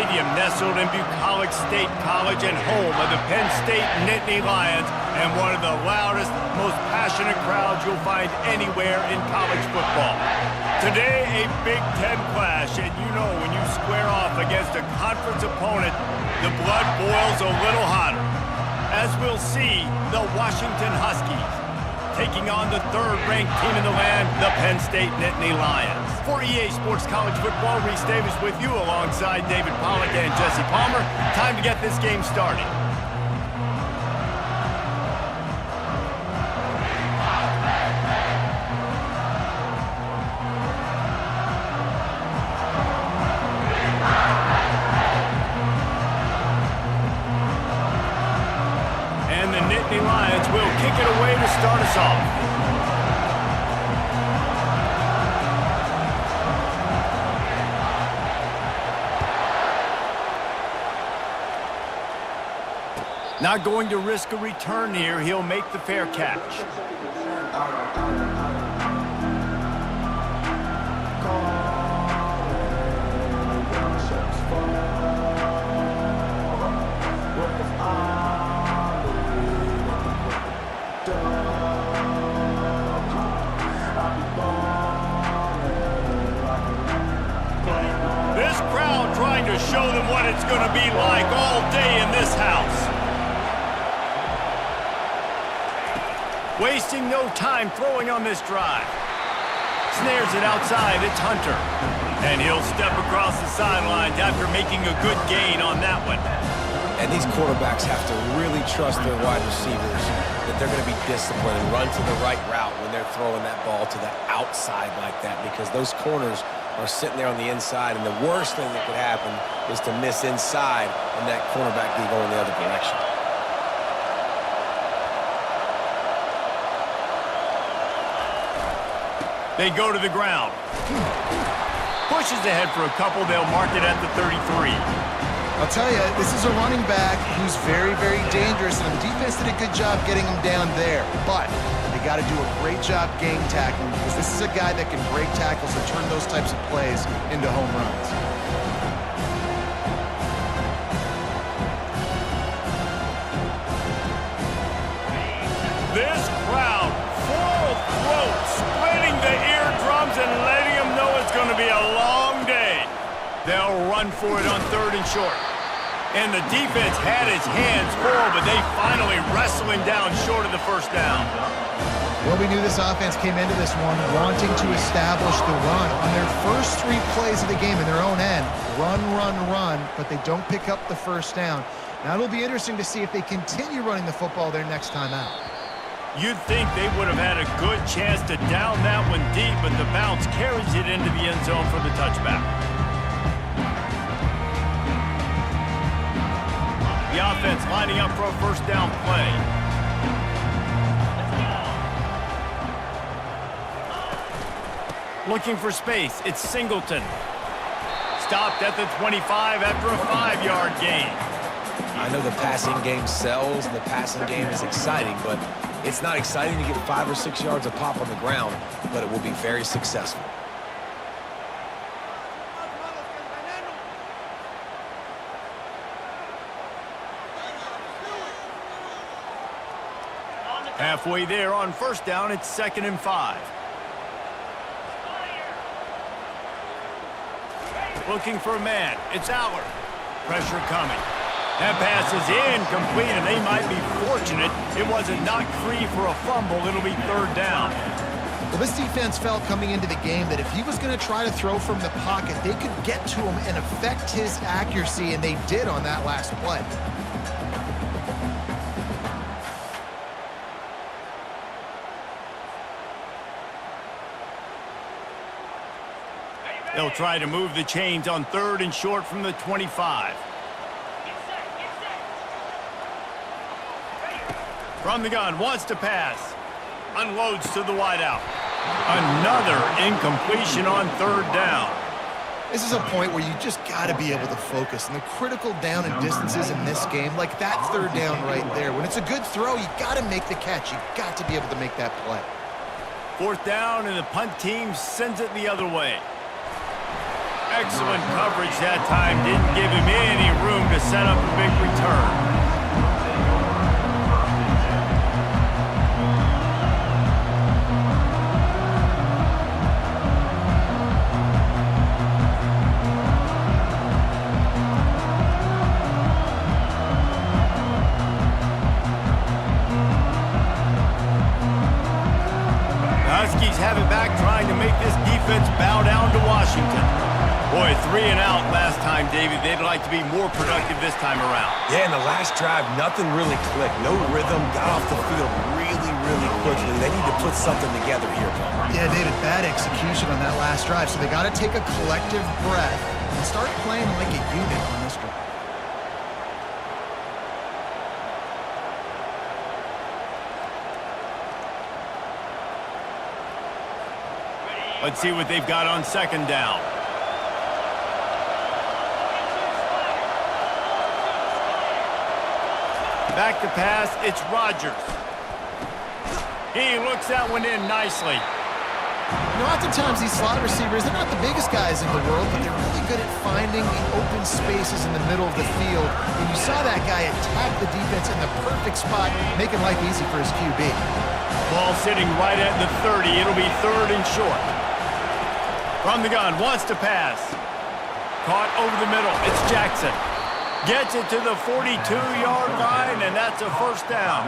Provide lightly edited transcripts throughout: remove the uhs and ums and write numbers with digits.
Stadium, nestled in Bucolic State College and home of the Penn State Nittany Lions, and one of the loudest, most passionate crowds you'll find anywhere in college football. Today, a Big Ten clash, and you know when you square off against a conference opponent, the blood boils a little hotter. As we'll see, the Washington Huskies taking on the third-ranked team in the land, the Penn State Nittany Lions. For EA Sports College Football, Reese Davis with you alongside David Pollack and Jesse Palmer. Time to get this game started. And the Nittany Lions will kick it away to start us off. Not going to risk a return here. He'll make the fair catch. This crowd trying to show them what it's going to be like all day in this house. Wasting no time throwing on this drive. Snares it outside, it's Hunter. And he'll step across the sidelines after making a good gain on that one. And these quarterbacks have to really trust their wide receivers that they're going to be disciplined and run to the right route when they're throwing that ball to the outside like that, because those corners are sitting there on the inside, and the worst thing that could happen is to miss inside and that cornerback be going the other direction. They go to the ground. Pushes ahead for a couple. They'll mark it at the 33. I'll tell you, this is a running back who's very, very dangerous, and the defense did a good job getting him down there. But they got to do a great job game tackling, because this is a guy that can break tackles and turn those types of plays into home runs. This crowd, full throat, splitting the eardrums and letting them know it's going to be a long day. They'll run for it on third and short. And the defense had its hands full, but they finally wrestle him down short of the first down. Well, we knew this offense came into this one wanting to establish the run on their first 3 plays of the game in their own end. Run, run, run, but they don't pick up the first down. Now it'll be interesting to see if they continue running the football their next time out. You'd think they would have had a good chance to down that one deep, but the bounce carries it into the end zone for the touchback. The offense lining up for a first down play. Looking for space, it's Singleton. Stopped at the 25 after a 5-yard gain. I know the passing game sells and the passing game is exciting, but it's not exciting to get 5 or 6 yards a pop on the ground, but it will be very successful. Halfway there on first down, it's 2nd and 5. Looking for a man, it's Allard. Pressure coming. That pass is incomplete, and they might be fortunate it wasn't knocked free for a fumble. It'll be 3rd down. Well, this defense felt coming into the game that if he was going to try to throw from the pocket, they could get to him and affect his accuracy, and they did on that last play. They'll try to move the chains on 3rd and short from the 25. From the gun, wants to pass. Unloads to the wideout. Another incompletion on 3rd down. This is a point where you just got to be able to focus. And the critical down and distances in this game, like that 3rd down right there, when it's a good throw, you got to make the catch. You got to be able to make that play. 4th down, and the punt team sends it the other way. Excellent coverage that time. Didn't give him set up a big return. Have it back, trying to make this defense bow down to Washington. Boy, 3 and out last time, David. They'd like to be more productive this time around. Yeah, in the last drive, nothing really clicked. No rhythm, got off the field really, really quickly. They need to put something together here, Paul. Yeah, David, bad execution on that last drive. So they got to take a collective breath and start playing like a unit on this drive. Let's see what they've got on second down. Back to pass, it's Rodgers. He looks that one in nicely. You know, oftentimes these slot receivers, they're not the biggest guys in the world, but they're really good at finding the open spaces in the middle of the field. And you saw that guy attack the defense in the perfect spot, making life easy for his QB. Ball sitting right at the 30. It'll be 3rd and short. From the gun, wants to pass. Caught over the middle. It's Jackson. Gets it to the 42-yard line, and that's a first down.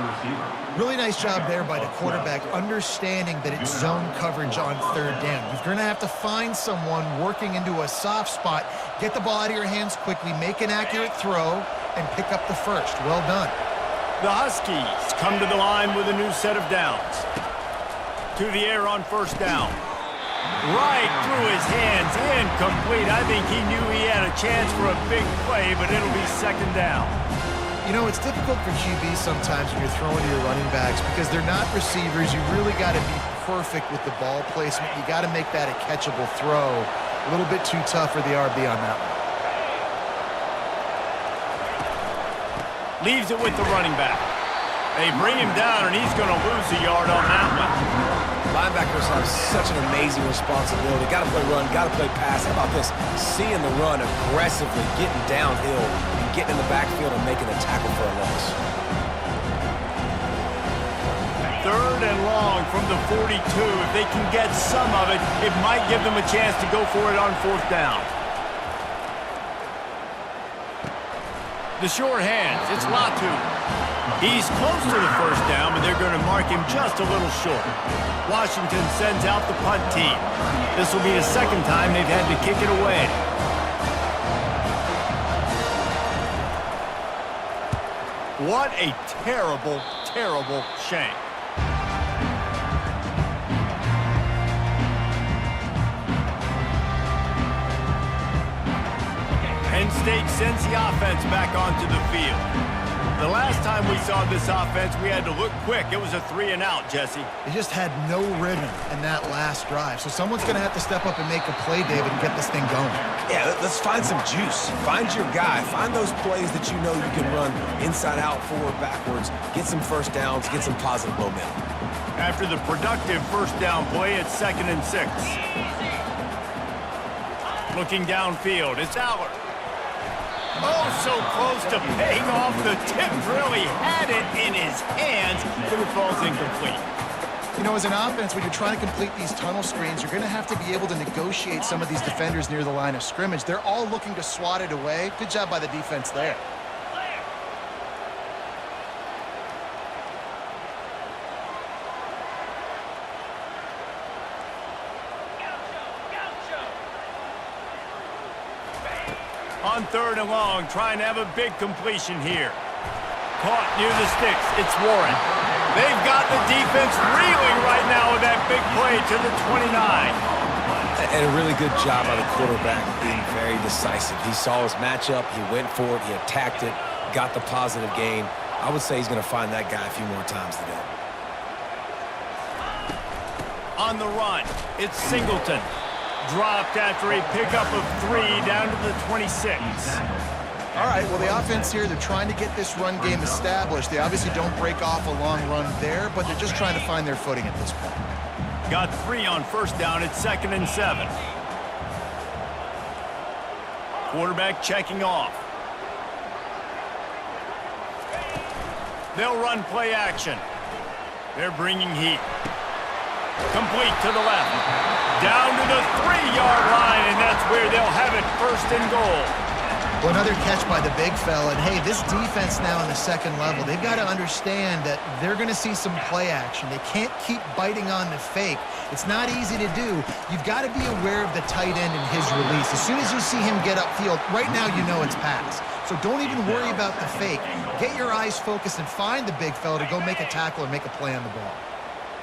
Really nice job there by the quarterback, understanding that it's zone coverage on 3rd down. You're going to have to find someone working into a soft spot, get the ball out of your hands quickly, make an accurate throw, and pick up the first. Well done. The Huskies come to the line with a new set of downs. To the air on first down. Right through his hands, incomplete. I think he knew he had a chance for a big play, but it'll be 2nd down. You know, it's difficult for QBs sometimes when you're throwing to your running backs because they're not receivers. You really got to be perfect with the ball placement. You got to make that a catchable throw. A little bit too tough for the RB on that one. Leaves it with the running back. They bring him down, and he's going to lose a yard on that one. Linebackers have such an amazing responsibility. Got to play run, got to play pass. How about this? Seeing the run aggressively, getting downhill, and getting in the backfield and making a tackle for a loss. 3rd and long from the 42. If they can get some of it, it might give them a chance to go for it on 4th down. The short hands, it's Latu. He's close to the first down, but they're going to mark him just a little short. Washington sends out the punt team. This will be the 2nd time they've had to kick it away. What a terrible, terrible shank. Penn State sends the offense back onto the field. The last time we saw this offense, we had to look quick. It was a 3 and out, Jesse. They just had no rhythm in that last drive. So someone's going to have to step up and make a play, David, and get this thing going. Yeah, let's find some juice. Find your guy. Find those plays that you know you can run inside out, forward, backwards. Get some first downs. Get some positive momentum. After the productive first down play, it's 2nd and 6. Looking downfield, it's Allard. Oh, so close to paying off. The tip really had it in his hands, but it falls incomplete. You know, as an offense, when you're trying to complete these tunnel screens, you're going to have to be able to negotiate some of these defenders near the line of scrimmage. They're all looking to swat it away. Good job by the defense there. On 3rd and long, trying to have a big completion here. Caught near the sticks. It's Warren. They've got the defense reeling right now with that big play to the 29. And a really good job by the quarterback being very decisive. He saw his matchup. He went for it. He attacked it. Got the positive gain. I would say he's going to find that guy a few more times today. On the run, it's Singleton. Dropped after a pickup of 3 down to the 26. All right, well, the offense here, they're trying to get this run game established. They obviously don't break off a long run there, but they're just trying to find their footing at this point. Got 3 on first down. It's 2nd and 7. Quarterback checking off. They'll run play action. They're bringing heat. Complete to the left. Down to the 3-yard line, and that's where they'll have it, 1st and goal. Well, another catch by the big fella. And, hey, this defense now in the second level, they've got to understand that they're going to see some play action. They can't keep biting on the fake. It's not easy to do. You've got to be aware of the tight end and his release. As soon as you see him get upfield, right now you know it's pass. So don't even worry about the fake. Get your eyes focused and find the big fella to go make a tackle or make a play on the ball.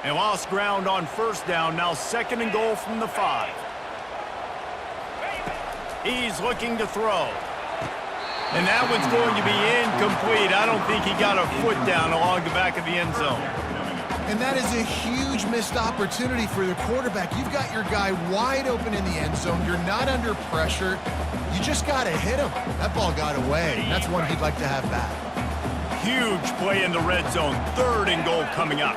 And lost ground on 1st down, now 2nd and goal from the 5. He's looking to throw. And that one's going to be incomplete. I don't think he got a foot down along the back of the end zone. And that is a huge missed opportunity for the quarterback. You've got your guy wide open in the end zone. You're not under pressure. You just got to hit him. That ball got away. That's one he'd like to have back. Huge play in the red zone. 3rd and goal coming up.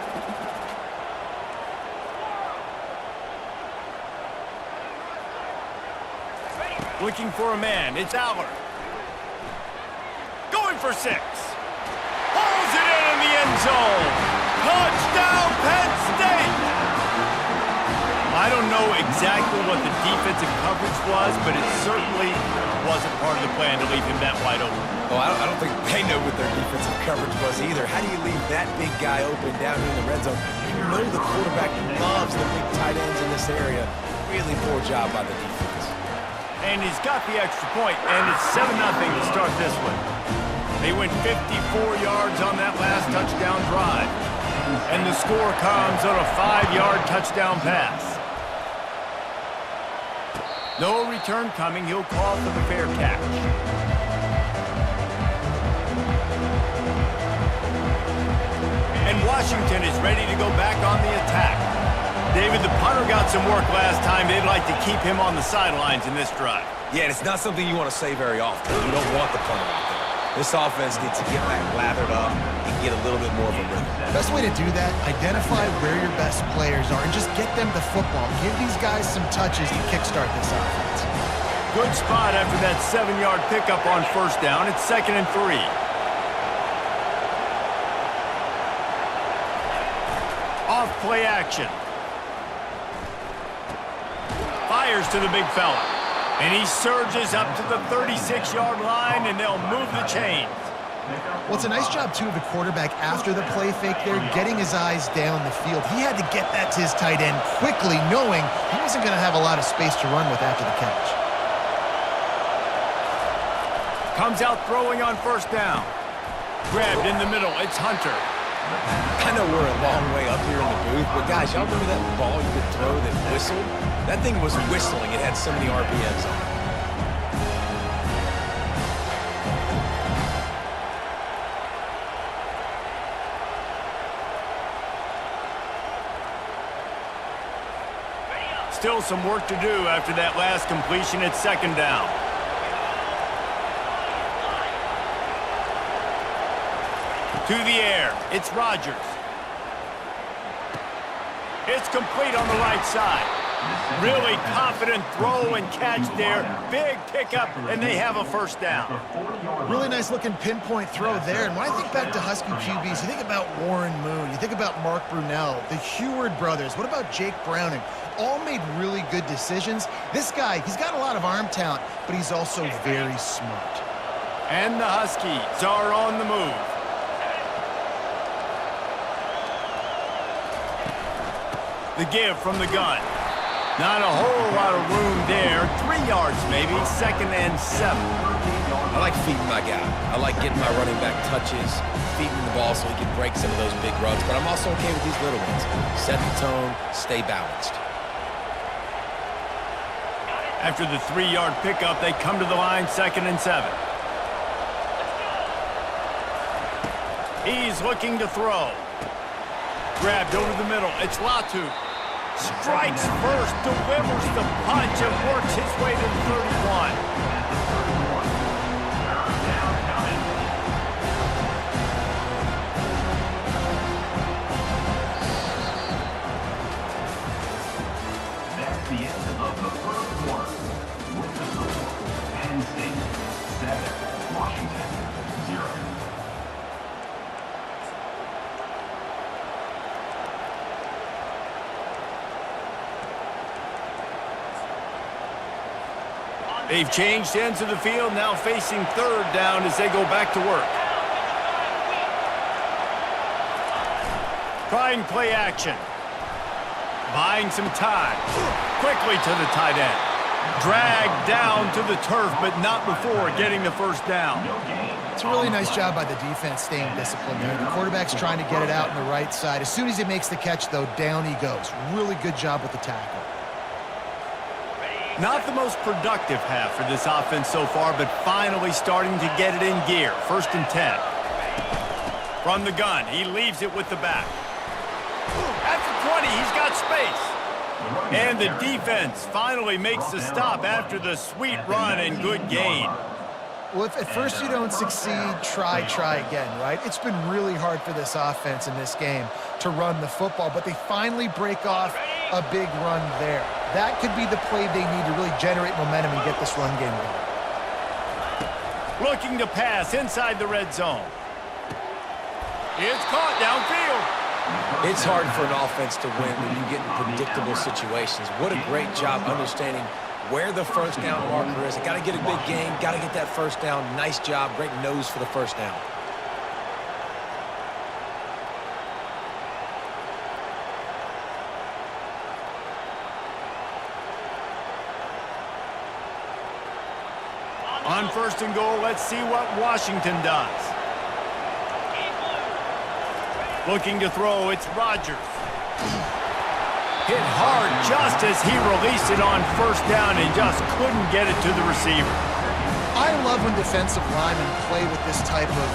Looking for a man. It's Aller. Going for 6. Pulls it in the end zone. Touchdown, Penn State! I don't know exactly what the defensive coverage was, but it certainly wasn't part of the plan to leave him that wide open. Oh, I don't think they know what their defensive coverage was either. How do you leave that big guy open down here in the red zone? You know the quarterback loves the big tight ends in this area. Really poor job by the defense. And he's got the extra point, and it's 7-0 to start this one. They went 54 yards on that last touchdown drive. And the score comes on a 5-yard touchdown pass. No return coming. He'll call for the fair catch. And Washington is ready to go back on the attack. David, the punter got some work last time. They'd like to keep him on the sidelines in this drive. Yeah, and it's not something you want to say very often. You don't want the punter out there. This offense needs to get back lathered up and get a little bit more of a rhythm. Best way to do that, identify where your best players are and just get them the football. Give these guys some touches to kickstart this offense. Good spot after that 7-yard pickup on 1st down. It's 2nd and 3. Off play action. Fires to the big fella. And he surges up to the 36-yard line, and they'll move the chains. Well, it's a nice job, too, of the quarterback after the play fake there, getting his eyes down the field. He had to get that to his tight end quickly, knowing he wasn't going to have a lot of space to run with after the catch. Comes out throwing on 1st down. Grabbed in the middle. It's Hunter. I know we're a long way up here in the booth, but guys, y'all remember that ball you could throw that whistled? That thing was whistling. It had so many RPMs on it. Still some work to do after that last completion at 2nd down. To the air. It's Rodgers. It's complete on the right side. Really confident throw and catch there. Big pickup, and they have a 1st down. Really nice looking pinpoint throw there. And when I think back to Husky QBs, you think about Warren Moon, you think about Mark Brunell, the Heward brothers. What about Jake Browning? All made really good decisions. This guy, he's got a lot of arm talent, but he's also very smart. And the Huskies are on the move. The give from the gun. Not a whole lot of room there. 3 yards maybe. 2nd and 7. I like feeding my guy. I like getting my running back touches, feeding the ball so he can break some of those big runs. But I'm also okay with these little ones. Set the tone, stay balanced. After the 3-yard pickup, they come to the line, 2nd and 7. He's looking to throw. Grabbed over the middle. It's Latu. Strikes first, delivers the punch, and works his way to the 31. That's the end of the 1st quarter. With the score, Penn State 7, Washington 0. They've changed ends of the field, now facing third down as they go back to work. Trying play action. Buying some time. Quickly to the tight end. Dragged down to the turf, but not before getting the first down. It's a really nice job by the defense staying disciplined there. The quarterback's trying to get it out on the right side. As soon as he makes the catch, though, down he goes. Really good job with the tackle. Not the most productive half for this offense so far, but finally starting to get it in gear. 1st and 10. From the gun, he leaves it with the back. At the 20, he's got space. And the defense finally makes the stop after the sweet run and good gain. Well, if at first you don't succeed, try again, right? It's been really hard for this offense in this game to run the football, but they finally break off a big run there. That could be the play they need to really generate momentum and get this run game going. Looking to pass inside the red zone. It's caught downfield. It's hard for an offense to win when you get in predictable situations. What a great job understanding where the first down marker is. Got to get a big gain, got to get that first down. Nice job, great nose for the first down. On 1st and goal, let's see what Washington does. Looking to throw, it's Rodgers. Hit hard just as he released it on 1st down and just couldn't get it to the receiver. I love when defensive linemen play with this type of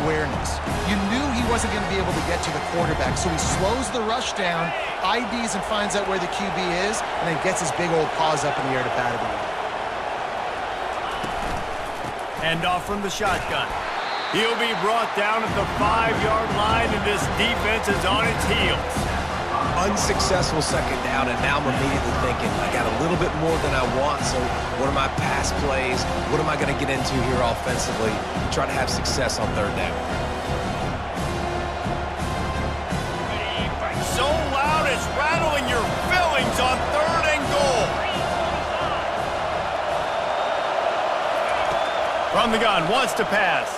awareness. You knew he wasn't going to be able to get to the quarterback, so he slows the rush down, IDs and finds out where the QB is, and then gets his big old paws up in the air to bat it away. Hand off from the shotgun. He'll be brought down at the 5-yard line, and this defense is on its heels. Unsuccessful 2nd down, and now I'm immediately thinking, I got a little bit more than I want, so what are my pass plays? What am I going to get into here offensively to try to have success on 3rd down? So loud it's rattling your fillings on 3rd and goal. From the gun, wants to pass.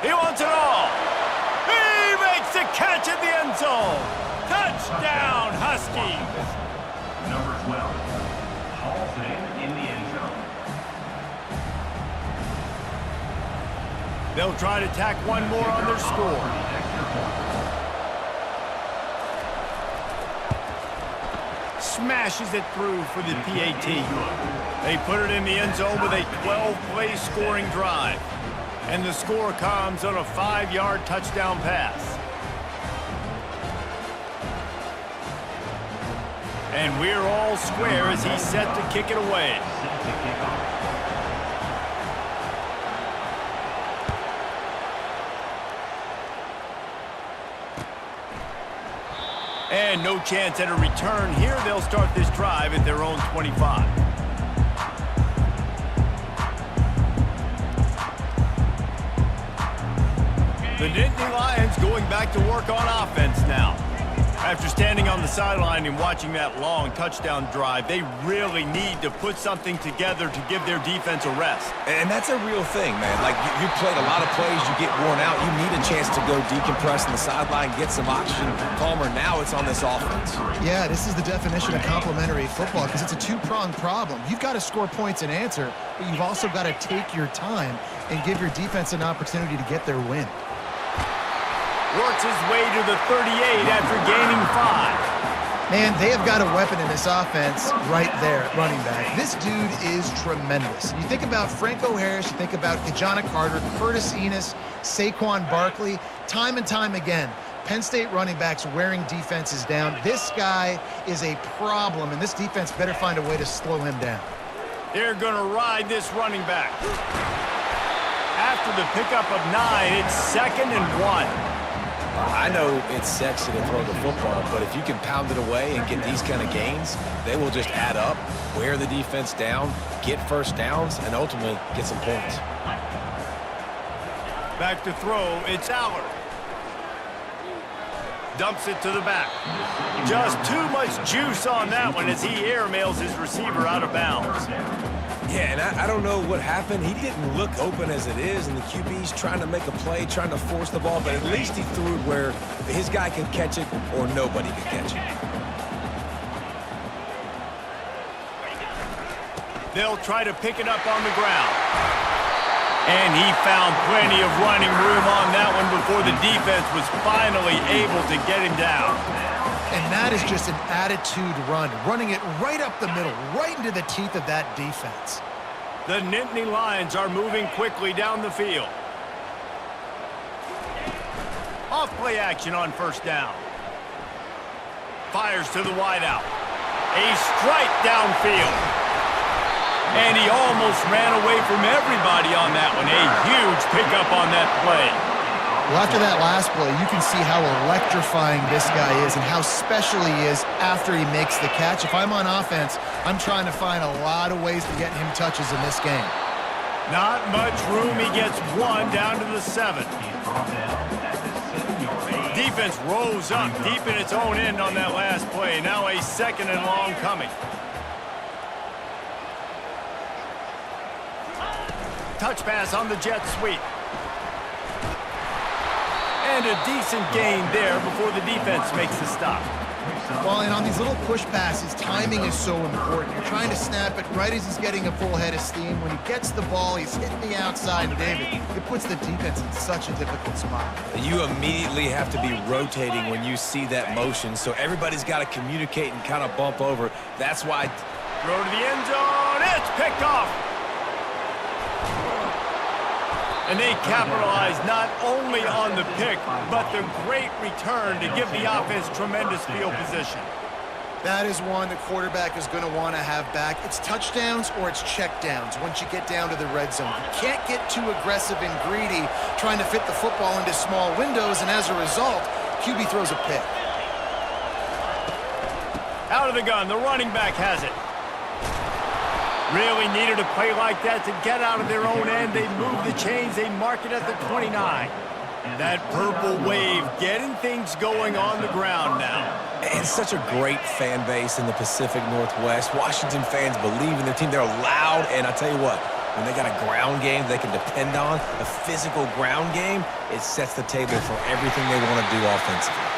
He wants it all. He makes the catch in the end zone. Touchdown, Huskies. Number 12, hauls it in the end zone. They'll try to tack one more on their score. Smashes it through for the PAT. They put it in the end zone with a 12-play scoring drive. And the score comes on a 5-yard touchdown pass. And we're all square as he's set to kick it away. And no chance at a return here. They'll start this drive at their own 25. The Nittany Lions going back to work on offense now. After standing on the sideline and watching that long touchdown drive, they really need to put something together to give their defense a rest. And that's a real thing, man. Like, you played a lot of plays, you get worn out, you need a chance to go decompress on the sideline, get some oxygen, calmer. Now it's on this offense. Yeah, this is the definition of complementary football because it's a two-pronged problem. You've got to score points and answer, but you've also got to take your time and give your defense an opportunity to get their win. Works his way to the 38 after gaining 5. Man, they have got a weapon in this offense right there at running back. This dude is tremendous. You think about Franco Harris, you think about Kajana Carter, Curtis Enos, Saquon Barkley, time and time again. Penn State running backs wearing defenses down. This guy is a problem, and this defense better find a way to slow him down. They're going to ride this running back. After the pickup of 9, it's 2nd and 1. I know it's sexy to throw the football, but if you can pound it away and get these kind of gains, they will just add up, wear the defense down, get first downs, and ultimately get some points. Back to throw, it's Allard. Dumps it to the back. Just too much juice on that one as he airmails his receiver out of bounds. Yeah, and I don't know what happened. He didn't look open as it is, and the QB's trying to make a play, trying to force the ball, but at least he threw it where his guy could catch it or nobody could catch it. They'll try to pick it up on the ground. And he found plenty of running room on that one before the defense was finally able to get him down. And that is just an attitude run, running it right up the middle, right into the teeth of that defense. The Nittany Lions are moving quickly down the field. Off play action on first down. Fires to the wideout. A strike downfield. And he almost ran away from everybody on that one. A huge pickup on that play. Well, after that last play, you can see how electrifying this guy is and how special he is after he makes the catch. If I'm on offense, I'm trying to find a lot of ways to get him touches in this game. Not much room. He gets one down to the 7. Defense rose up deep in its own end on that last play. Now a 2nd and long coming. Touch pass on the jet sweep. And a decent gain there before the defense makes the stop. Well, and on these little push passes, timing is so important. You're trying to snap it right as he's getting a full head of steam. When he gets the ball, he's hitting the outside, and David, it puts the defense in such a difficult spot. You immediately have to be rotating when you see that motion, so everybody's got to communicate and kind of bump over. That's why... Throw to the end zone. It's picked off. And they capitalize not only on the pick, but the great return to give the offense tremendous field position. That is one the quarterback is going to want to have back. It's touchdowns or it's checkdowns once you get down to the red zone. You can't get too aggressive and greedy trying to fit the football into small windows, and as a result, QB throws a pick. Out of the gun, the running back has it. Really needed a play like that to get out of their own end. They move the chains. They mark it at the 29. That purple wave getting things going on the ground now. It's such a great fan base in the Pacific Northwest. Washington fans believe in their team. They're loud, and I tell you what, when they got a ground game they can depend on, a physical ground game, it sets the table for everything they want to do offensively.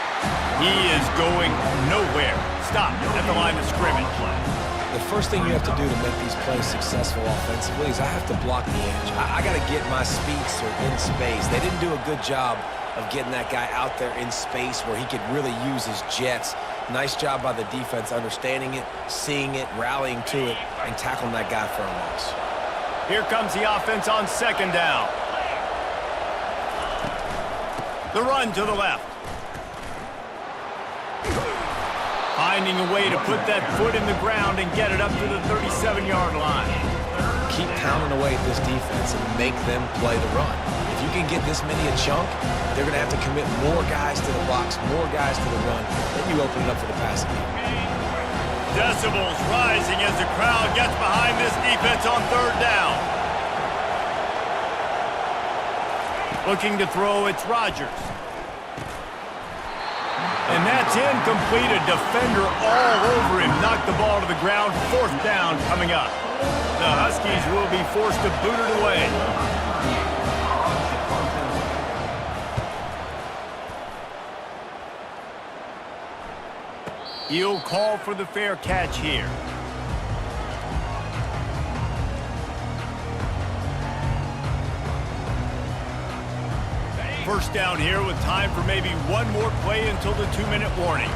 He is going nowhere. Stop at the line of scrimmage. The first thing you have to do to make these plays successful offensively is I have to block the edge. I got to get my speedster in space. They didn't do a good job of getting that guy out there in space where he could really use his jets. Nice job by the defense understanding it, seeing it, rallying to it, and tackling that guy for a loss. Here comes the offense on 2nd down. The run to the left. Finding a way to put that foot in the ground and get it up to the 37-yard line. Keep pounding away at this defense and make them play the run. If you can get this many a chunk, they're going to have to commit more guys to the box, more guys to the run. Then you open it up for the passing game. Decibels rising as the crowd gets behind this defense on 3rd down. Looking to throw, it's Rodgers. And that's incomplete. A defender all over him. Knocked the ball to the ground. 4th down coming up. The Huskies will be forced to boot it away. He'll call for the fair catch here. First down here with time for maybe one more play until the 2-minute warning.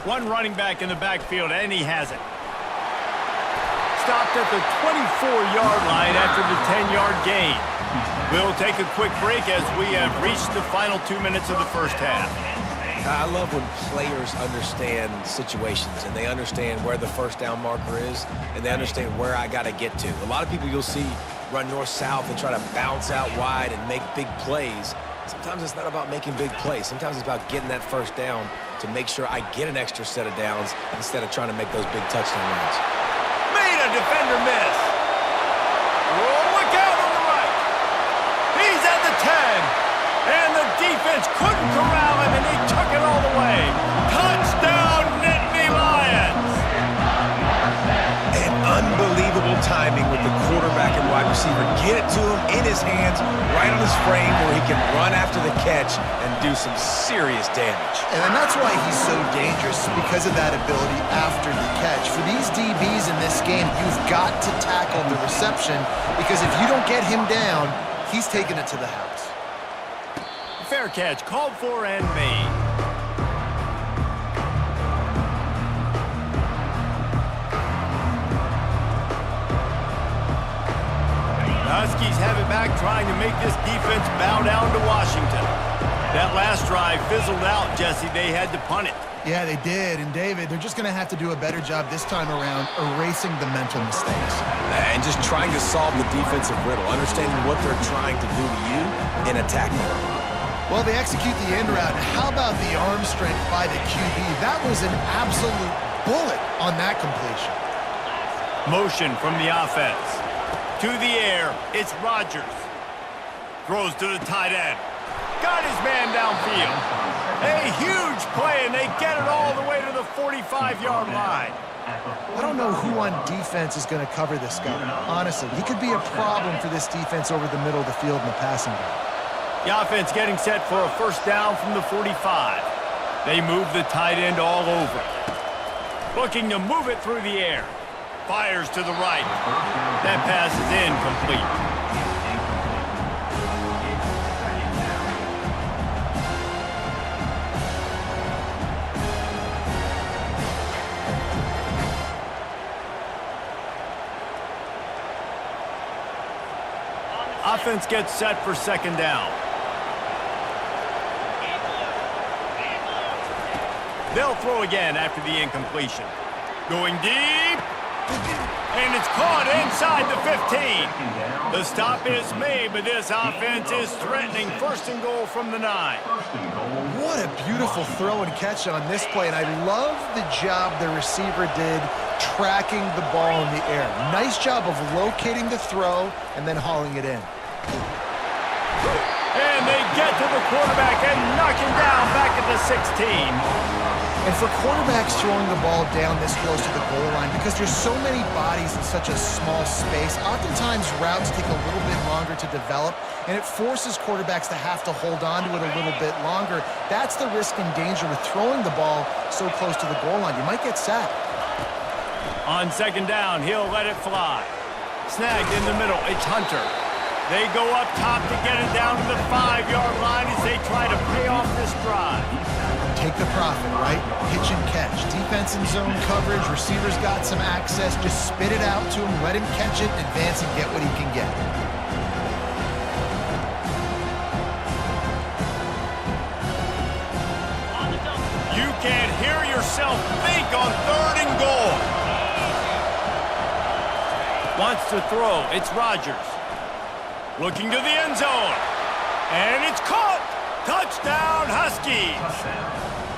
One running back in the backfield, and he has it. Stopped at the 24-yard line after the 10-yard gain. We'll take a quick break as we have reached the final 2 minutes of the first half. I love when players understand situations and they understand where the first down marker is and they understand where I got to get to. A lot of people you'll see run north-south and try to bounce out wide and make big plays. Sometimes it's not about making big plays. Sometimes it's about getting that first down to make sure I get an extra set of downs instead of trying to make those big touchdown runs. Made a defender miss. Oh, look out on the right. He's at the 10. And the defense couldn't corral him, and he took it all the way. Touchdown, Nittany Lions! timing with the quarterback and wide receiver. Get it to him in his hands, right on his frame where he can run after the catch and do some serious damage. And that's why he's so dangerous, because of that ability after the catch. For these DBs in this game, you've got to tackle the reception, because if you don't get him down, he's taking it to the house. Fair catch, called for and made. Huskies have it back, trying to make this defense bow down to Washington. That last drive fizzled out, Jesse. They had to punt it. Yeah, they did. And, David, they're just going to have to do a better job this time around erasing the mental mistakes. And just trying to solve the defensive riddle, understanding what they're trying to do to you and attacking them. Well, they execute the end route. And how about the arm strength by the QB? That was an absolute bullet on that completion. Motion from the offense. To the air, it's Rodgers. Throws to the tight end. Got his man downfield. A huge play, and they get it all the way to the 45-yard line. I don't know who on defense is going to cover this guy. Honestly, he could be a problem for this defense over the middle of the field in the passing game. The offense getting set for a first down from the 45. They move the tight end all over. Looking to move it through the air. Fires to the right. That pass is incomplete. Offense gets set for second down. They'll throw again after the incompletion. Going deep. And it's caught inside the 15. The stop is made, but this offense is threatening first and goal from the 9. What a beautiful throw and catch on this play, and I love the job the receiver did tracking the ball in the air. Nice job of locating the throw and then hauling it in. And they get to the quarterback and knock him down back at the 16. And for quarterbacks throwing the ball down this close to the goal line, because there's so many bodies in such a small space, oftentimes routes take a little bit longer to develop, and it forces quarterbacks to have to hold on to it a little bit longer. That's the risk and danger with throwing the ball so close to the goal line. You might get sacked. On second down, he'll let it fly. Snagged in the middle, it's Hunter. They go up top to get it down to the 5-yard line as they try to pay off this drive. Take the profit, right? Pitch and catch. Defense in zone coverage. Receivers got some access. Just spit it out to him. Let him catch it, advance, and get what he can get. You can't hear yourself think on third and goal. Wants to throw. It's Rodgers. Looking to the end zone. And it's caught. Touchdown, Huskies. Touchdown,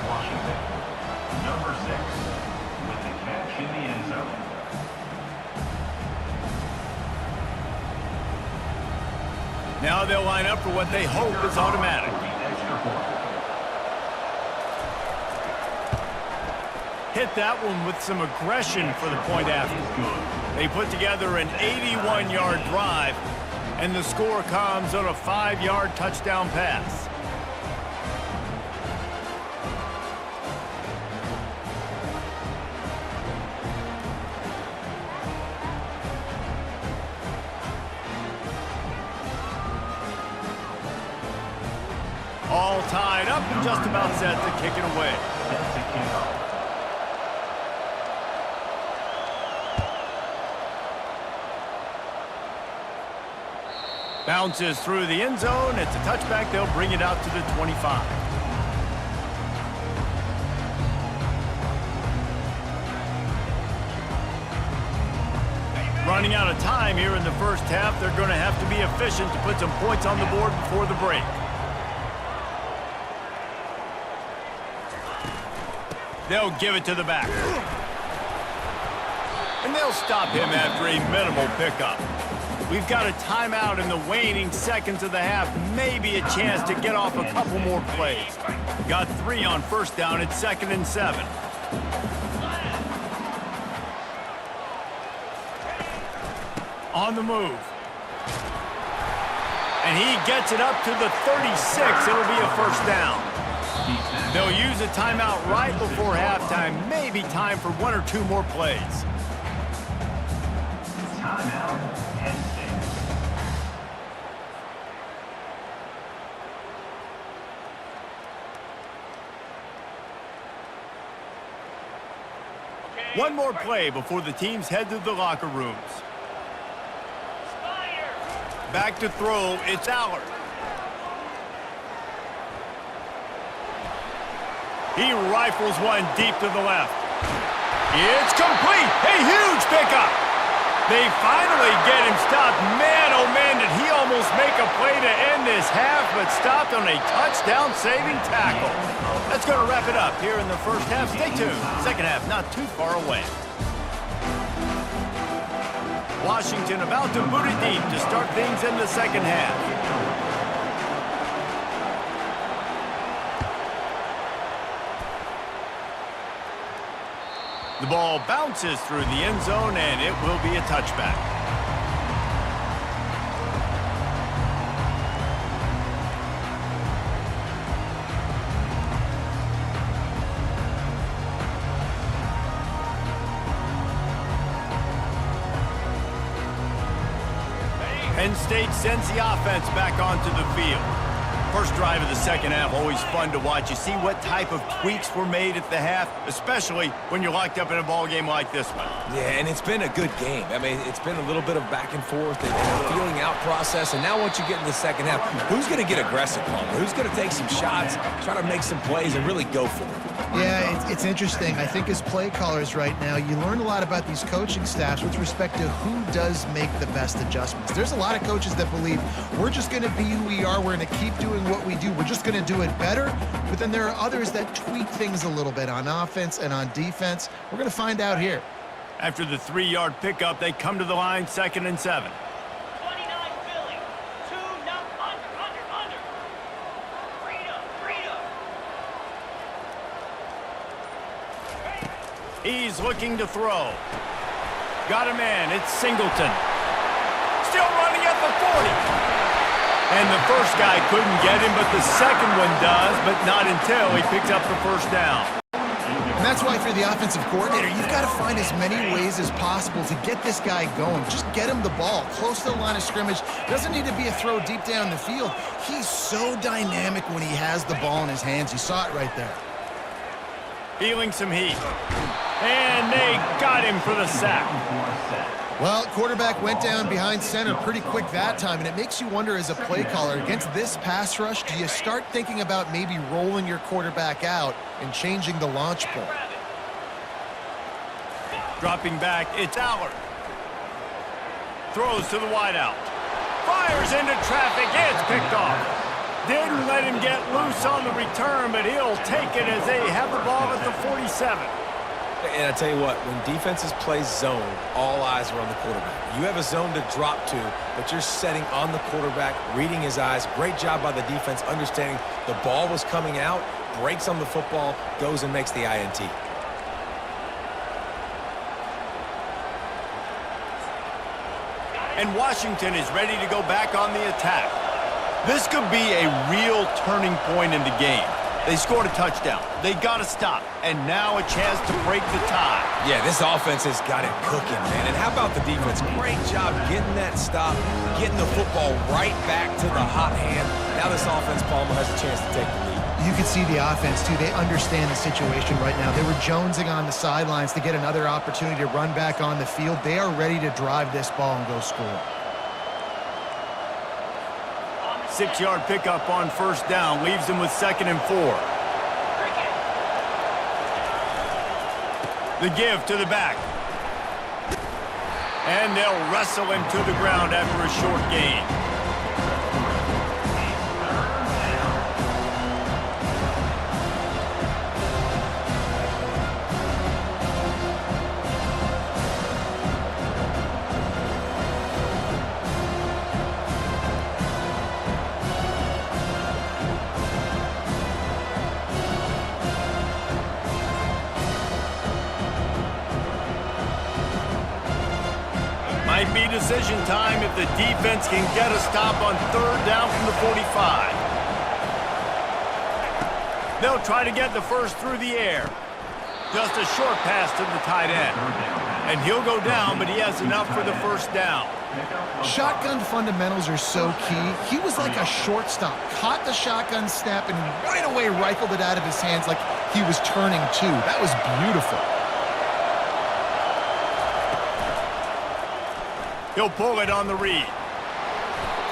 Washington. Number 6 with the catch in the end zone. Now they'll line up for what they hope is automatic. Hit that one with some aggression for the point after. They put together an 81-yard drive, and the score comes on a 5-yard touchdown pass. All tied up and just about set to kick it away. Bounces through the end zone. It's a touchback. They'll bring it out to the 25. Running out of time here in the first half. They're going to have to be efficient to put some points on the board before the break. They'll give it to the back. And they'll stop him after a minimal pickup. We've got a timeout in the waning seconds of the half. Maybe a chance to get off a couple more plays. Got 3 on first down. It's 2nd and 7. On the move. And he gets it up to the 36. It'll be a first down. They'll use a timeout right before halftime. Maybe time for one or two more plays. Timeout, Penn State. One more play before the teams head to the locker rooms. Back to throw, it's Allard. He rifles one deep to the left. It's complete. A huge pickup. They finally get him stopped. Man, oh man, did he almost make a play to end this half, but stopped on a touchdown-saving tackle. That's going to wrap it up here in the first half. Stay tuned. Second half not too far away. Washington about to boot it deep to start things in the second half. The ball bounces through the end zone, and it will be a touchback. Penn State sends the offense back onto the field. First drive of the second half, always fun to watch. You see what type of tweaks were made at the half, especially when you're locked up in a ball game like this one. Yeah, and it's been a good game. I mean, it's been a little bit of back and forth and a feeling out process. And now once you get in the second half, who's going to get aggressive, Palmer? Who's going to take some shots, try to make some plays, and really go for them? Yeah, it's interesting. I think as play callers right now, you learn a lot about these coaching staffs with respect to who does make the best adjustments. There's a lot of coaches that believe we're just going to be who we are. We're going to keep doing what we do. We're just going to do it better. But then there are others that tweak things a little bit on offense and on defense. We're going to find out here. After the 3-yard pickup, they come to the line, 2nd and 7. 29 Philly. 2 under. Freedom. He's looking to throw. Got a man. It's Singleton. Still running at the 40. And the first guy couldn't get him, but the second one does, but not until he picks up the first down. And that's why for the offensive coordinator, you've got to find as many ways as possible to get this guy going. Just get him the ball close to the line of scrimmage. Doesn't need to be a throw deep down the field. He's so dynamic when he has the ball in his hands. You saw it right there. Feeling some heat. And they got him for the sack. Well, quarterback went down behind center pretty quick that time, and it makes you wonder as a play caller, against this pass rush, do you start thinking about maybe rolling your quarterback out and changing the launch point? Dropping back, it's Allard. Throws to the wideout. Fires into traffic, it's picked off. Didn't let him get loose on the return, but he'll take it as they have the ball at the 47. And I tell you what, when defenses play zone, all eyes are on the quarterback. You have a zone to drop to, but you're setting on the quarterback, reading his eyes. Great job by the defense, understanding the ball was coming out, breaks on the football, goes and makes the INT. And Washington is ready to go back on the attack. This could be a real turning point in the game. They scored a touchdown. They got to stop. And now a chance to break the tie. Yeah, this offense has got it cooking, man. And how about the defense? Great job getting that stop, getting the football right back to the hot hand. Now this offense, Palmer, has a chance to take the lead. You can see the offense, too. They understand the situation right now. They were jonesing on the sidelines to get another opportunity to run back on the field. They are ready to drive this ball and go score. 6-yard pickup on first down leaves them with 2nd and 4. The give to the back. And they'll wrestle him to the ground after a short gain. Might be decision time if the defense can get a stop on 3rd down from the 45. They'll try to get the first through the air. Just a short pass to the tight end. And he'll go down, but he has enough for the first down. Shotgun fundamentals are so key. He was like a shortstop. Caught the shotgun snap and right away rifled it out of his hands like he was turning two. That was beautiful. He'll pull it on the read.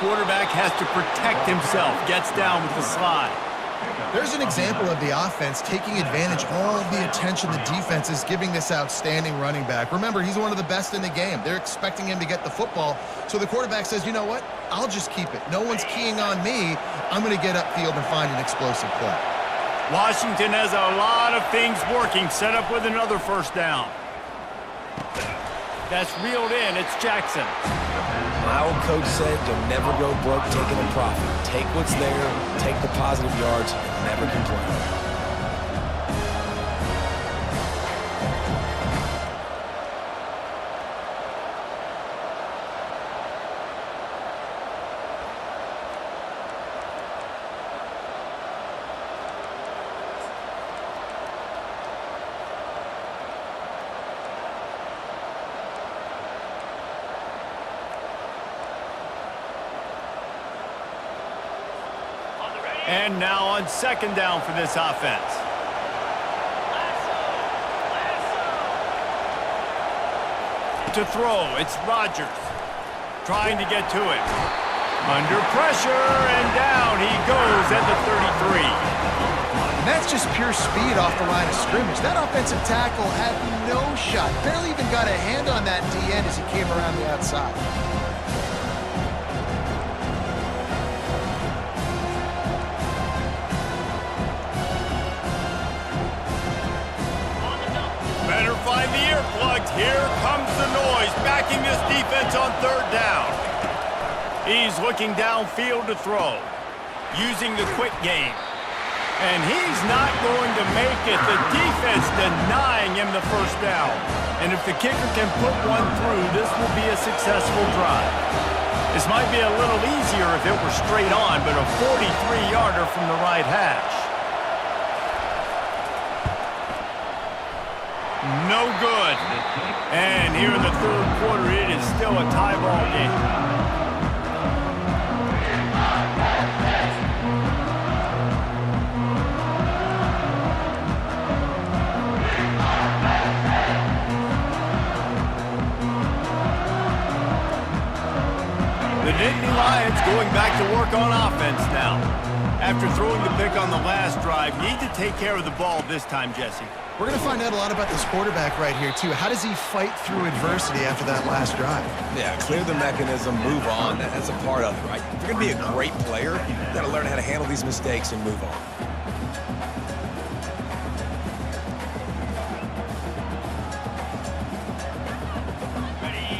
Quarterback has to protect himself. Gets down with the slide. There's an example of the offense taking advantage of all of the attention the defense is giving this outstanding running back. Remember, he's one of the best in the game. They're expecting him to get the football. So the quarterback says, you know what? I'll just keep it. No one's keying on me. I'm going to get upfield and find an explosive play. Washington has a lot of things working. Set up with another first down. That's reeled in. It's Jackson. My old coach said you'll never go broke taking a profit. Take what's there, take the positive yards, and never complain. And now on 2nd down for this offense. To throw, it's Rodgers. Trying to get to it. Under pressure, and down he goes at the 33. And that's just pure speed off the line of scrimmage. That offensive tackle had no shot. Barely even got a hand on that D-end as he came around the outside. Better find the earplugs. Here comes the noise, backing this defense on 3rd down. He's looking downfield to throw, using the quick game. And he's not going to make it. The defense denying him the first down. And if the kicker can put one through, this will be a successful drive. This might be a little easier if it were straight on, but a 43-yarder from the right hash. No good. And here in the 3rd quarter, it is still a tie ball game. The Nittany Lions going back to work on offense now. After throwing the pick on the last drive, need to take care of the ball this time, Jesse. We're going to find out a lot about this quarterback right here, too. How does he fight through adversity after that last drive? Yeah, clear the mechanism, move on. That's a part of it, right? If you're going to be a great player, you got to learn how to handle these mistakes and move on.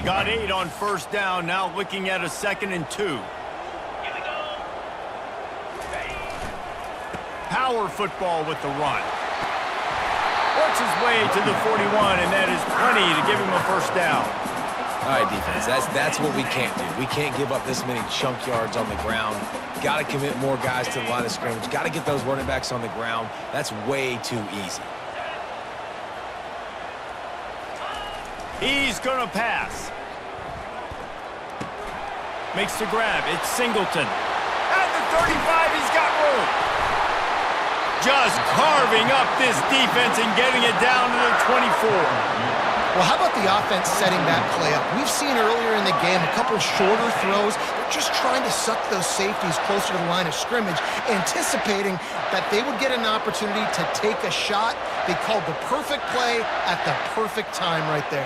Got 8 on 1st down, now looking at a 2nd and 2. Here we go. Ready. Power football with the run. Works his way to the 41, and that is plenty to give him a first down. All right, defense, that's what we can't do. We can't give up this many chunk yards on the ground. Got to commit more guys to the line of scrimmage. Got to get those running backs on the ground. That's way too easy. He's going to pass. Makes the grab. It's Singleton. At the 35, he's got room. Just carving up this defense and getting it down to the 24. Well, how about the offense setting that play up? We've seen earlier in the game a couple shorter throws. They're just trying to suck those safeties closer to the line of scrimmage, anticipating that they would get an opportunity to take a shot. They called the perfect play at the perfect time right there.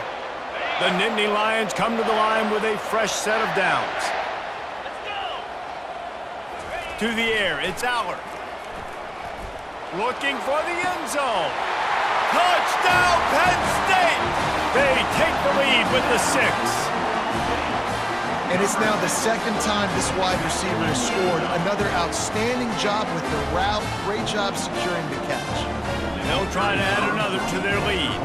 The Nittany Lions come to the line with a fresh set of downs. Let's go. To the air, it's Allard. Looking for the end zone. Touchdown, Penn State! They take the lead with the 6. And it's now the 2nd time this wide receiver has scored. Another outstanding job with the route. Great job securing the catch. They'll try to add another to their lead.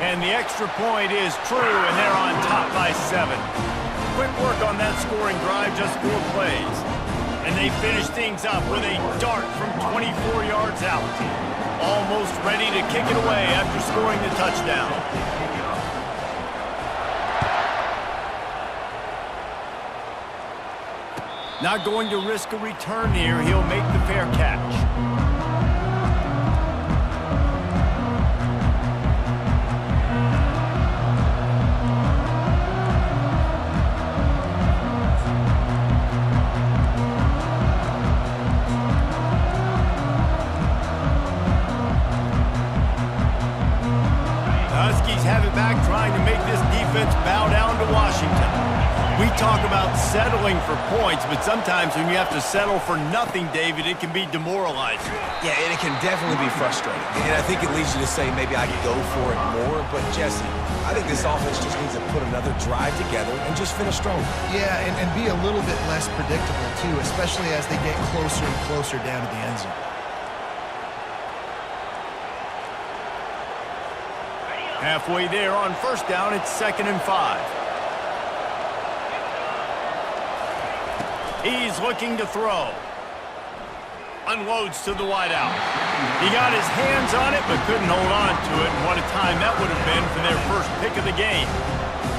And the extra point is true, and they're on top by 7. Quick work on that scoring drive, just 4 plays. And they finish things up with a dart from 24 yards out. Almost ready to kick it away after scoring the touchdown. Not going to risk a return here. He'll make the fair catch. Have it back, trying to make this defense bow down to Washington. We talk about settling for points, but sometimes when you have to settle for nothing, David, it can be demoralizing. Yeah, and it can definitely be frustrating. And I think it leads you to say maybe I can go for it more. But, Jesse, I think this offense just needs to put another drive together and just finish strong. Yeah, and be a little bit less predictable, too, especially as they get closer and closer down to the end zone. Halfway there on first down, it's 2nd and 5. He's looking to throw. Unloads to the wideout. He got his hands on it, but couldn't hold on to it. And what a time that would have been for their first pick of the game.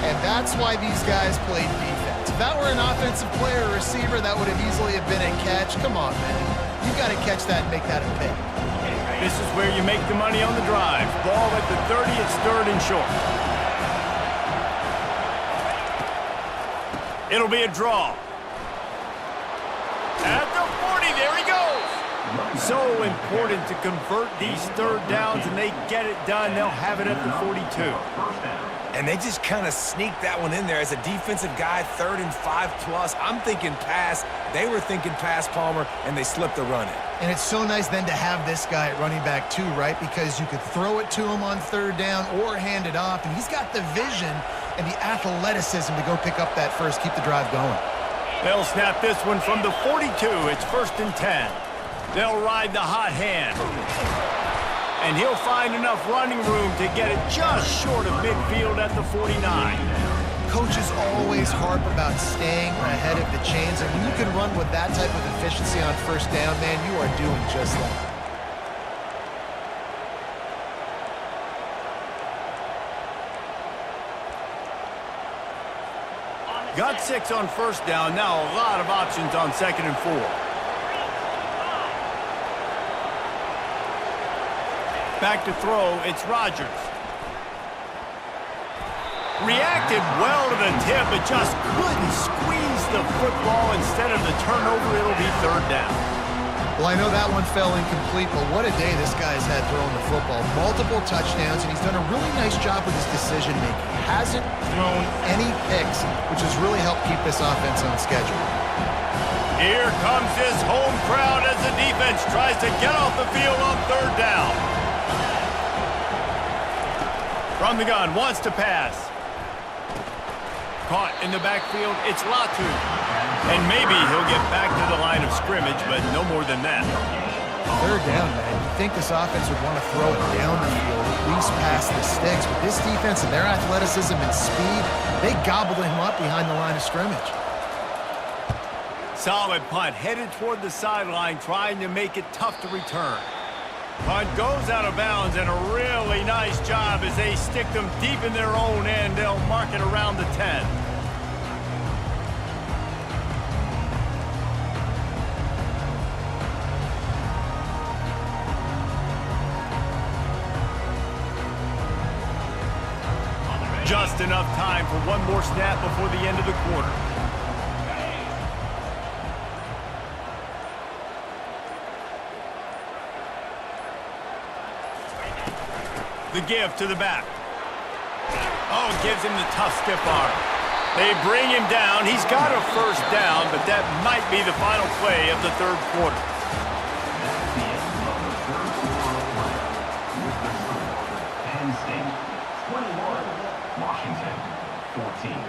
And that's why these guys played defense. If that were an offensive player or receiver, that would have easily have been a catch. Come on, man. You got to catch that and make that a pick. This is where you make the money on the drive. Ball at the 30, it's 3rd and short. It'll be a draw. At the 40, there he goes. So important to convert these 3rd downs, and they get it done. They'll have it at the 42. And they just kind of sneaked that one in there as a defensive guy, 3rd and 5+. I'm thinking pass. They were thinking pass, Palmer, and they slipped the run in. And it's so nice then to have this guy at running back too, right? Because you could throw it to him on 3rd down or hand it off, and he's got the vision and the athleticism to go pick up that first, keep the drive going. They'll snap this one from the 42. It's 1st and 10. They'll ride the hot hand. And he'll find enough running room to get it just short of midfield at the 49. Coaches always harp about staying ahead of the chains, and when you can run with that type of efficiency on 1st down, man, you are doing just that. Got 6 on 1st down. Now a lot of options on 2nd and 4. Back to throw, it's Rodgers. Reacted well to the tip, but just couldn't squeeze the football. Instead of the turnover, it'll be 3rd down. Well, I know that one fell incomplete, but what a day this guy's had throwing the football. Multiple touchdowns, and he's done a really nice job with his decision-making. Hasn't thrown any picks, which has really helped keep this offense on schedule. Here comes his home crowd as the defense tries to get off the field on 3rd down. From the gun, wants to pass. Caught in the backfield, it's Latu. And maybe he'll get back to the line of scrimmage, but no more than that. 3rd down, man. You'd think this offense would want to throw it down the field, at least past the sticks. But this defense and their athleticism and speed, they gobbled him up behind the line of scrimmage. Solid punt, headed toward the sideline, trying to make it tough to return. Punt goes out of bounds, and a really nice job as they stick them deep in their own end. They'll mark it around the 10. Just enough time for one more snap before the end of the quarter. The give to the back. Oh, gives him the tough stiff arm. They bring him down. He's got a 1st down, but that might be the final play of the 3rd quarter. That's the end of the 3rd quarter play. With the score, Penn State 21, Washington 14.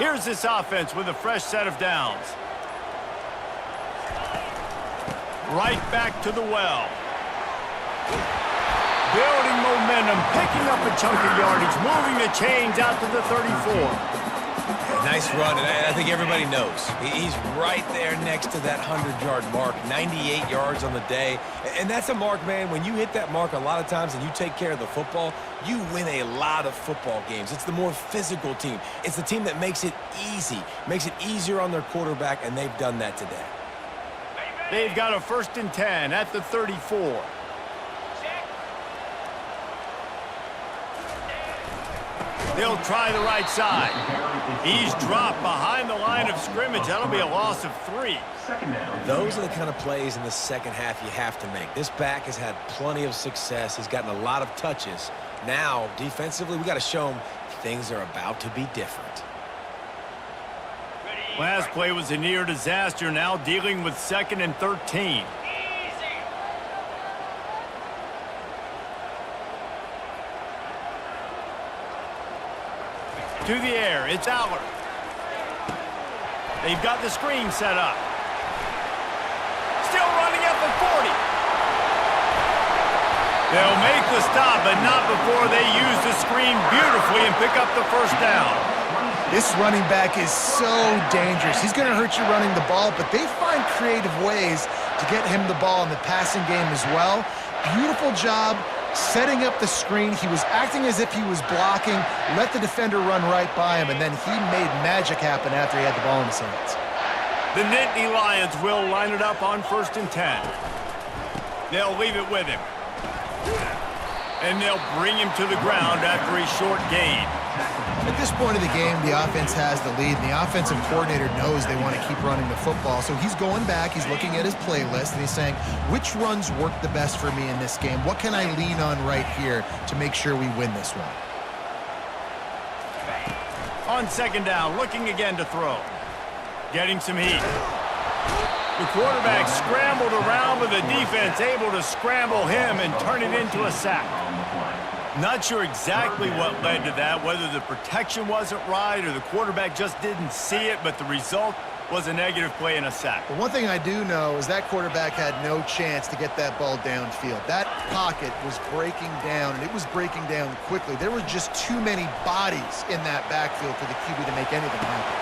Here's this offense with a fresh set of downs. Right back to the well. Building momentum, picking up a chunk of yardage, moving the chains out to the 34. Nice run, and I think everybody knows. He's right there next to that 100-yard mark, 98 yards on the day. And that's a mark, man. When you hit that mark a lot of times and you take care of the football, you win a lot of football games. It's the more physical team. It's the team that makes it easy, makes it easier on their quarterback, and they've done that today. They've got a 1st and 10 at the 34. They'll try the right side. He's dropped behind the line of scrimmage. That'll be a loss of 3. Those are the kind of plays in the second half you have to make. This back has had plenty of success. He's gotten a lot of touches. Now, defensively, we got to show him things are about to be different. Last play was a near disaster. Now dealing with 2nd and 13. To the air, it's Aller. They've got the screen set up. Still running at the 40. They'll make the stop, but not before they use the screen beautifully and pick up the 1st down. This running back is so dangerous. He's going to hurt you running the ball, but they find creative ways to get him the ball in the passing game as well. Beautiful job setting up the screen. He was acting as if he was blocking, let the defender run right by him, and then he made magic happen after he had the ball in his hands. The Nittany Lions will line it up on 1st and 10. They'll leave it with him. And they'll bring him to the ground after a short gain. At this point of the game, the offense has the lead, and the offensive coordinator knows they want to keep running the football. So he's going back, he's looking at his playlist, and he's saying, which runs work the best for me in this game? What can I lean on right here to make sure we win this one? On 2nd down, looking again to throw. Getting some heat. The quarterback scrambled around, but the defense able to scramble him and turn it into a sack. Not sure exactly what led to that, whether the protection wasn't right or the quarterback just didn't see it, but the result was a negative play and a sack. But one thing I do know is that quarterback had no chance to get that ball downfield. That pocket was breaking down, and it was breaking down quickly. There were just too many bodies in that backfield for the QB to make anything happen.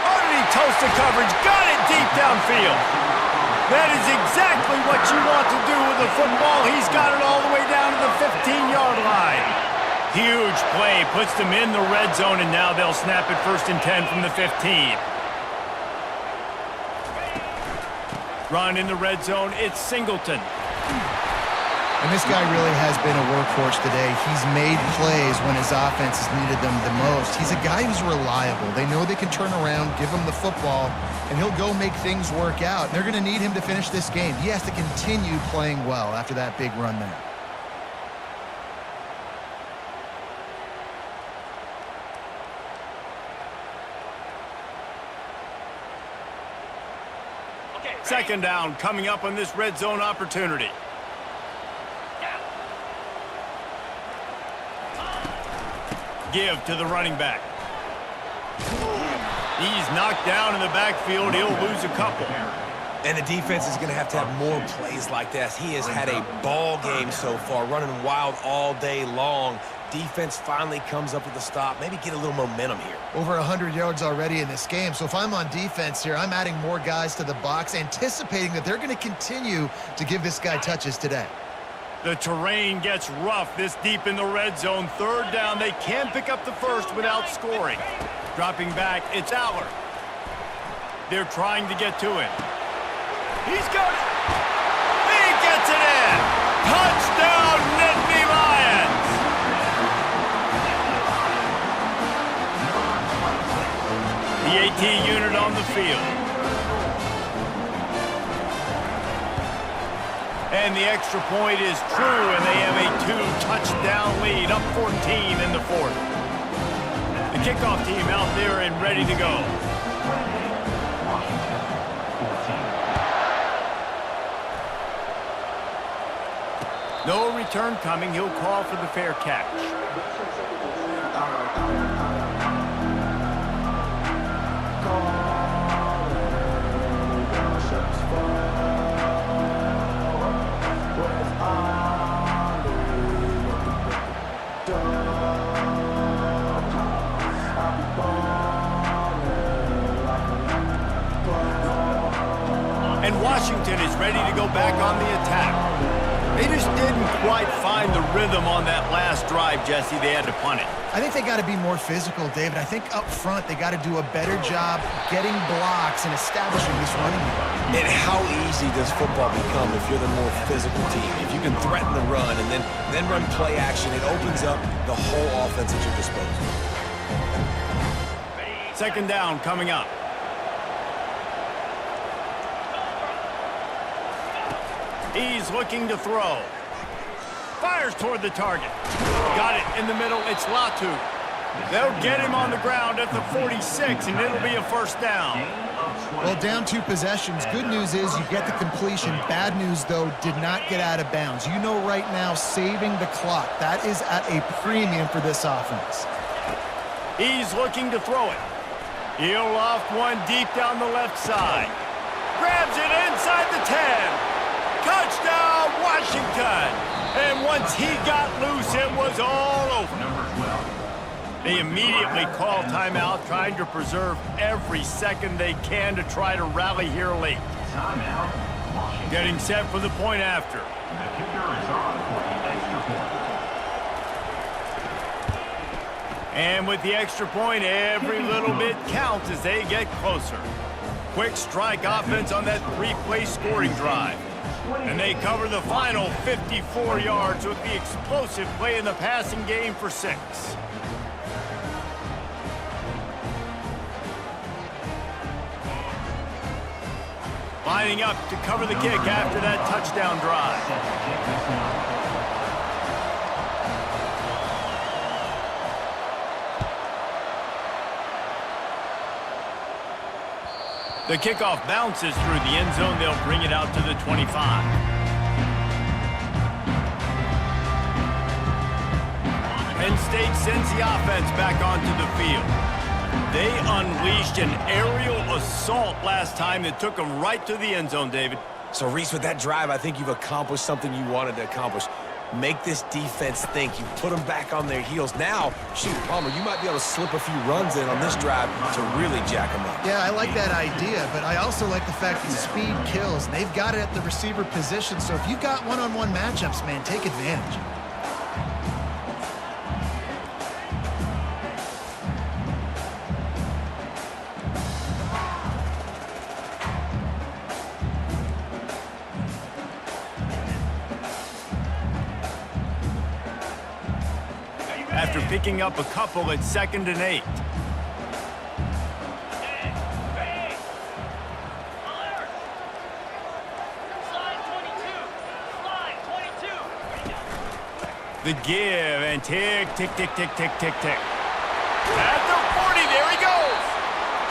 Underneath toasted coverage, got it deep downfield. That is exactly what you want to do with the football. He's got it all the way down to the 15-yard line. Huge play, puts them in the red zone, and now they'll snap it 1st and 10 from the 15. Run in the red zone, it's Singleton. And this guy really has been a workhorse today. He's made plays when his offense has needed them the most. He's a guy who's reliable. They know they can turn around, give him the football, and he'll go make things work out. They're going to need him to finish this game. He has to continue playing well after that big run there. Okay, 2nd down coming up on this red zone opportunity. Give to the running back. He's knocked down in the backfield. He'll lose a couple. And the defense is going to have more plays like this. He has had a ball game so far, running wild all day long. Defense finally comes up with a stop. Maybe get a little momentum here. Over 100 yards already in this game. So if I'm on defense here, I'm adding more guys to the box, anticipating that they're going to continue to give this guy touches today. The terrain gets rough this deep in the red zone. 3rd down, they can pick up the 1st without scoring. Dropping back, it's Aller. They're trying to get to him. He's got it. He gets it in. Touchdown, Nittany Lions. The AT unit on the field. And the extra point is true, and they have a 2-touchdown lead, up 14 in the 4th. The kickoff team out there and ready to go. No return coming. He'll call for the fair catch. Washington is ready to go back on the attack. They just didn't quite find the rhythm on that last drive, Jesse. They had to punt it. I think they got to be more physical, David. I think up front they got to do a better job getting blocks and establishing this running game. And how easy does football become if you're the more physical team? If you can threaten the run and then run play action, it opens up the whole offense at your disposal. Second down coming up. He's looking to throw. Fires toward the target. Got it in the middle. It's Latu. They'll get him on the ground at the 46, and it'll be a first down. Well, down 2 possessions. Good news is you get the completion. Bad news, though, did not get out of bounds. You know right now, saving the clock. That is at a premium for this offense. He's looking to throw it. He'll loft one deep down the left side. Grabs it inside the 10. Touchdown, Washington! And once he got loose, it was all over. They immediately call timeout, trying to preserve every second they can to try to rally here late. Getting set for the point after. The kicker is on for the extra point. And with the extra point, every little bit counts as they get closer. Quick strike offense on that 3-play scoring drive. And they cover the final 54 yards with the explosive play in the passing game for 6. Lining up to cover the kick after that touchdown drive. The kickoff bounces through the end zone. They'll bring it out to the 25. Penn State sends the offense back onto the field. They unleashed an aerial assault last time that took them right to the end zone, David. So, Reese, with that drive, I think you've accomplished something you wanted to accomplish. Make this defense think. You put them back on their heels. Now, shoot, Palmer, you might be able to slip a few runs in on this drive to really jack them up. Yeah, I like that idea, but I also like the fact that speed kills. They've got it at the receiver position, so if you've got one-on-one matchups, man, take advantage. After picking up a couple at 2nd and 8. The give and tick, tick, tick, tick, tick, tick, tick. At the 40, there he goes.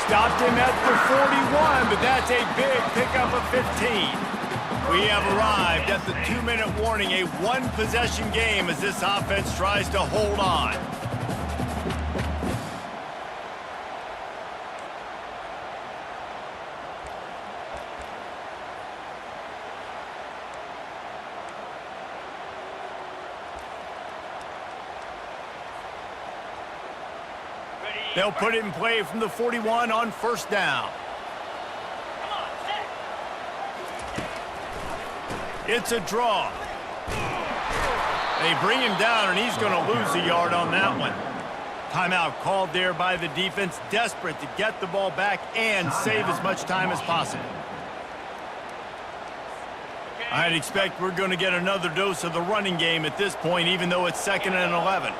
Stopped him at the 41, but that's a big pickup of 15. We have arrived at the 2-minute warning, a 1-possession game as this offense tries to hold on. They'll put it in play from the 41 on first down. It's a draw. They bring him down, and he's going to lose a yard on that one. Timeout called there by the defense, desperate to get the ball back and save as much time as possible. I'd expect we're going to get another dose of the running game at this point, even though it's 2nd and 11.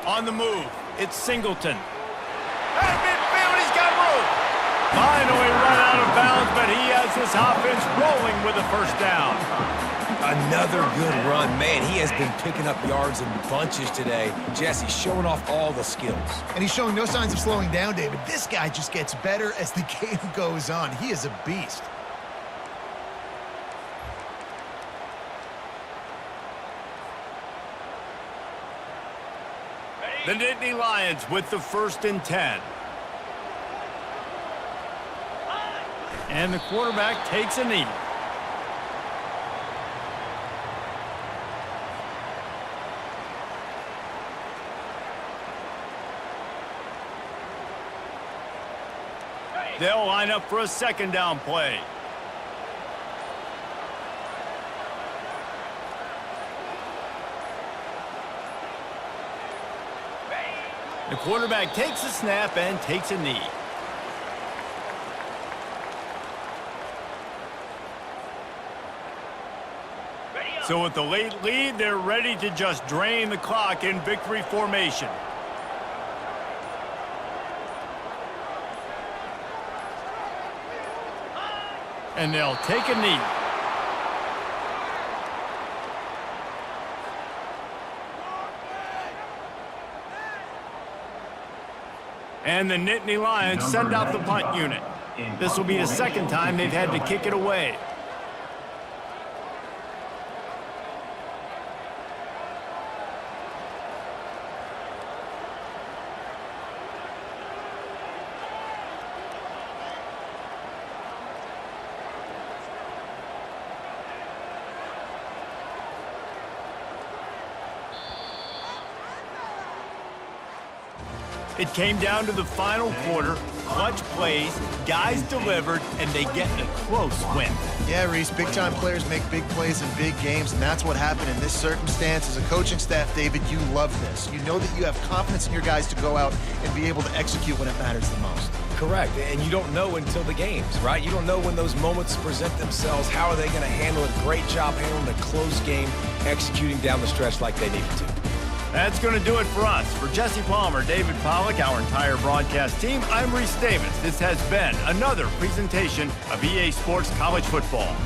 On the move, it's Singleton. At midfield, he's got room. Finally run out of bounds, but he has this offense rolling with a first down. Another good run. Man, he has been picking up yards in bunches today. Jesse showing off all the skills. And he's showing no signs of slowing down, David. This guy just gets better as the game goes on. He is a beast. The Nittany Lions with the 1st and 10. And the quarterback takes a knee. They'll line up for a second down play. The quarterback takes a snap and takes a knee. So with the late lead, they're ready to just drain the clock in victory formation. And they'll take a knee. And the Nittany Lions send out the punt unit. This will be the second time they've had to kick it away. It came down to the final quarter, clutch plays, guys delivered, and they get a close win. Yeah, Reese, big-time players make big plays in big games, and that's what happened in this circumstance. As a coaching staff, David, you love this. You know that you have confidence in your guys to go out and be able to execute when it matters the most. Correct, and you don't know until the games, right? You don't know when those moments present themselves. How are they going to handle it? Great job handling a close game, executing down the stretch like they needed to. That's going to do it for us. For Jesse Palmer, David Pollack, our entire broadcast team, I'm Reese Davis. This has been another presentation of EA Sports College Football.